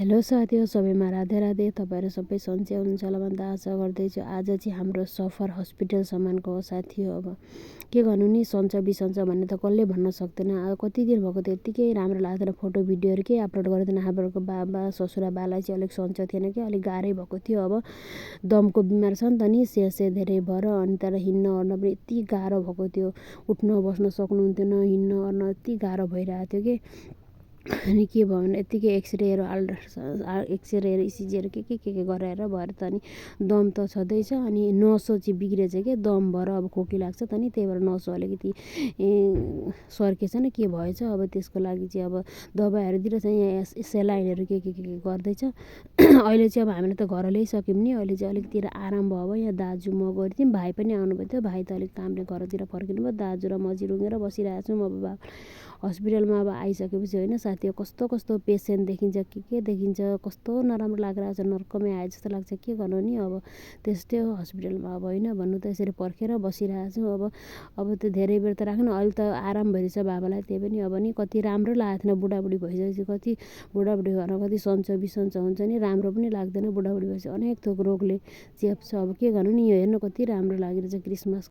Hello साथीहरू, सबैमा राधे राधे। तपाईँहरू सबै सन्चै हुनुहुन्छ होला भनेर आशा गर्दैछु। आज चाहिँ हाम्रो सफर हस्पिटलसम्मको हो साथी हो। अब के गर्नु नि, सन्च बिसन्च भन्ने त कसले भन्न सक्दैन। अब कति दिन भएको थियो, यत्तिकै राम्रो लाग्दैन, फोटो भिडियोहरू केही अपलोड गर्दैन। हाम्रो बाबा ससुरा बालाई चाहिँ अलिक सन्च थिएन कि, अलिक गाह्रै भएको थियो। अब दमको बिमार छ नि त नि, से धेरै भएर, अनि तर हिँड्न ओर्न पनि यति गाह्रो भएको थियो। उठ्न बस्न सक्नुहुन्थेन, हिँड्न ओर्न यति गाह्रो भइरहेको थियो कि। अनि के भयो भने यत्तिकै एक्सरेहरू एक्सरेहरू इसिजीहरू के गराएर भएर त अनि दम त छँदैछ। अनि नसो चाहिँ बिग्रेछ कि, दम भएर अब खोकी लाग्छ त नि, त्यही भएर नसो अलिकति सर्केछ न के भएछ। अब त्यसको लागि चाहिँ अब दबाईहरू दिइरहेछ, यहाँ सेलाइनहरू के गर्दैछ। अहिले चाहिँ अब हामीले त घर ल्याइसक्यौँ नि। अहिले चाहिँ अलिकति आराम भयो। अब यहाँ दाजु म गएर थियौँ, भाइ पनि आउनुभएको थियो। भाइ त अलिक कामले घरतिर फर्किनु भयो। दाजु र म चाहिँ रुँगेर बसिरहेको छौँ। अब हस्पिटलमा अब आइसकेपछि होइन साथीहरू, कस्तो कस्तो पेसेन्ट देखिन्छ, के देखिन्छ, कस्तो नराम्रो लागिरहेको छ, नर्कमै आए जस्तो लाग्छ। के गर्नु नि, अब त्यस्तै हो हस्पिटलमा। अब होइन भन्नु त यसरी पर्खेर बसिरहेको छौँ। अब त धेरै बेर त राख्नु, अहिले त आराम भइरहेछ बाबालाई। त्यही पनि अब नि कति राम्रो लागेको थिएन, बुढाबुढी भइसकेपछि कति बुढाबुढी घरमा कति सन्च बिसन्च हुन्छ नि, राम्रो पनि लाग्दैन। बुढाबुढी भएपछि अनेक थोक रोगले चेप्छ। अब के गर्नु नि, यो हेर्नु कति राम्रो लागिरहेछ क्रिसमस